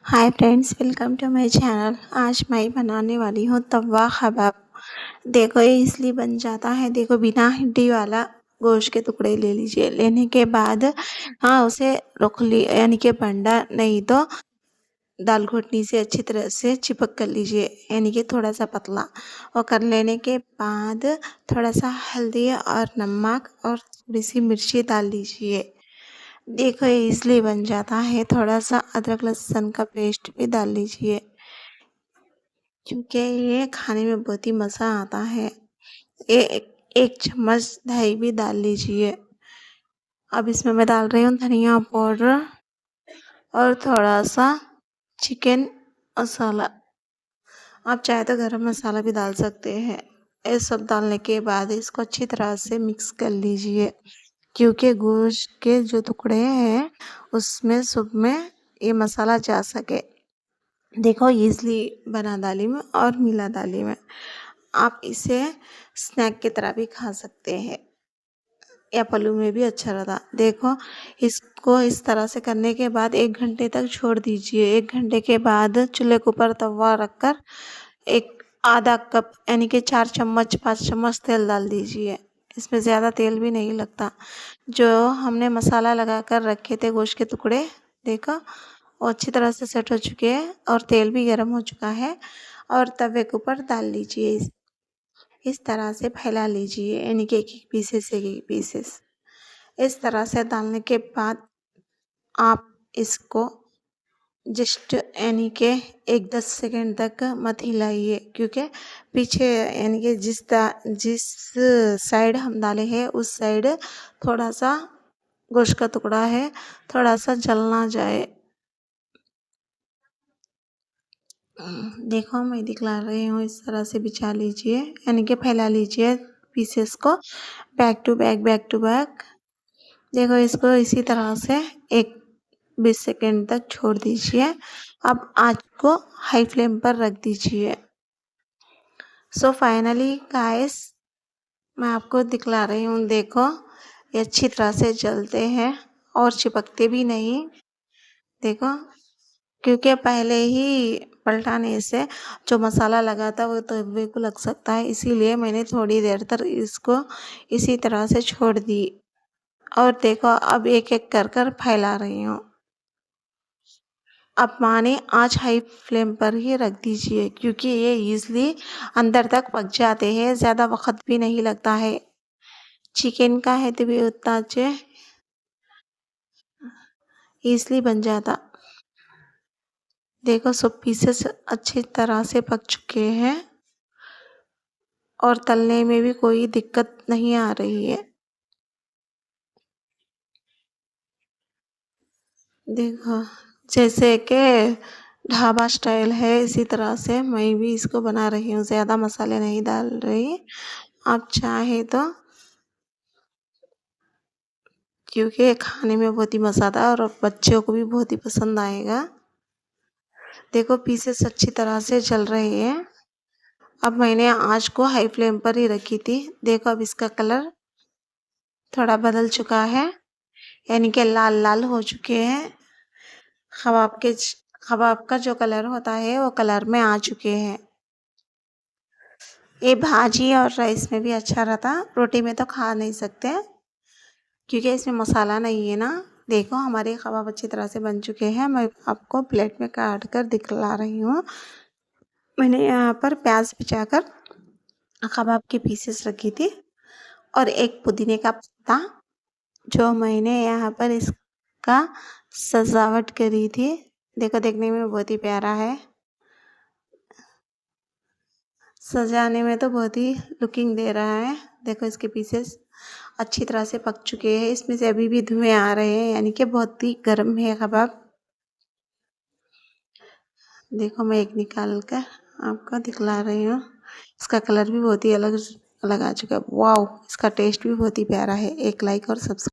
Hi friends, welcome to my channel. आज मैं बनाने वाली हूँ तवा कबाब। देखो ये इसलिए बन जाता है। देखो बिना हड्डी वाला गोश्त के टुकड़े ले लीजिए। लेने के बाद उसे रख ली, यानी कि बंडा नहीं तो दाल घोटनी से अच्छी तरह से चिपक कर लीजिए, यानी कि थोड़ा सा पतला। और कर लेने के बाद थोड़ा सा हल्दी और नमक और थोड़ी सी मिर्ची डाल लीजिए। देखो ये इसलिए बन जाता है। थोड़ा सा अदरक लहसुन का पेस्ट भी डाल लीजिए, क्योंकि ये खाने में बहुत ही मज़ा आता है। एक चम्मच दही भी डाल लीजिए। अब इसमें मैं डाल रही हूँ धनिया पाउडर और थोड़ा सा चिकन मसाला। आप चाहे तो गरम मसाला भी डाल सकते हैं। ये सब डालने के बाद इसको अच्छी तरह से मिक्स कर लीजिए, क्योंकि गोश्त के जो टुकड़े हैं उसमें सब में ये मसाला जा सके। देखो ईज़िली बना दाली में और मिला दाली में। आप इसे स्नैक की तरह भी खा सकते हैं या पल्लू में भी अच्छा रहता। देखो इसको इस तरह से करने के बाद 1 घंटे तक छोड़ दीजिए। 1 घंटे के बाद चूल्हे के ऊपर तवा रखकर एक आधा कप यानी कि 4 चम्मच 5 चम्मच तेल डाल दीजिए। इसमें ज़्यादा तेल भी नहीं लगता। जो हमने मसाला लगा कर रखे थे गोश्त के टुकड़े, देखो वो अच्छी तरह से सेट हो चुके हैं और तेल भी गर्म हो चुका है। और तवे के ऊपर डाल लीजिए। इस तरह से फैला लीजिए, यानी कि एक एक पीसेस। इस तरह से डालने के बाद आप इसको जस्ट यानी कि 1-10 सेकेंड तक मत हिलाइए, क्योंकि पीछे यानी कि जिस साइड हम डाले हैं उस साइड थोड़ा सा गोश्त का टुकड़ा है, थोड़ा सा जल ना जाए। देखो मैं दिखला रही हूँ। इस तरह से बिछा लीजिए, यानी कि फैला लीजिए पीसेस को बैक टू बैक। देखो इसको इसी तरह से 20 सेकेंड तक छोड़ दीजिए। अब आँच को हाई फ्लेम पर रख दीजिए। सो फाइनली गाइस, मैं आपको दिखला रही हूँ। देखो ये अच्छी तरह से जलते हैं और चिपकते भी नहीं। देखो, क्योंकि पहले ही पलटाने से जो मसाला लगा था वो तवे को लग सकता है, इसीलिए मैंने थोड़ी देर तक इसको इसी तरह से छोड़ दी। और देखो अब एक-एक कर फैला रही हूँ। अब माने आँच हाई फ्लेम पर ही रख दीजिए, क्योंकि ये ईज़िली अंदर तक पक जाते हैं, ज़्यादा वक़्त भी नहीं लगता है। चिकन का है तो भी उतना अच्छे ईज़िली बन जाता। देखो सब पीसेस अच्छी तरह से पक चुके हैं और तलने में भी कोई दिक्कत नहीं आ रही है। देखो जैसे कि ढाबा स्टाइल है, इसी तरह से मैं भी इसको बना रही हूँ। ज़्यादा मसाले नहीं डाल रही। आप चाहे तो, क्योंकि खाने में बहुत ही मज़ेदार और बच्चों को भी बहुत ही पसंद आएगा। देखो पीसेस अच्छी तरह से जल रहे हैं। अब मैंने आँच को हाई फ्लेम पर ही रखी थी। देखो अब इसका कलर थोड़ा बदल चुका है, यानी कि लाल-लाल हो चुके हैं। कबाब का जो कलर होता है वो कलर में आ चुके हैं। ये भाजी और राइस में भी अच्छा रहता। रोटी में तो खा नहीं सकते, क्योंकि इसमें मसाला नहीं है ना। देखो हमारे कबाब अच्छी तरह से बन चुके हैं। मैं आपको प्लेट में काट कर दिखला रही हूँ। मैंने यहाँ पर प्याज बिछाकर कबाब की पीसेस रखी थी और एक पुदीने का पत्ता, जो मैंने यहाँ पर इसका सजावट करी थी। देखो देखने में बहुत ही प्यारा है। सजाने में तो बहुत ही लुकिंग दे रहा है। देखो इसके पीसेस अच्छी तरह से पक चुके हैं। इसमें से अभी भी धुएँ आ रहे हैं, यानी कि बहुत ही गर्म है कबाब। देखो मैं एक निकाल कर आपको दिखला रही हूँ। इसका कलर भी बहुत ही अलग अलग आ चुका है। वाओ! इसका टेस्ट भी बहुत ही प्यारा है। एक लाइक और सब्सक्राइब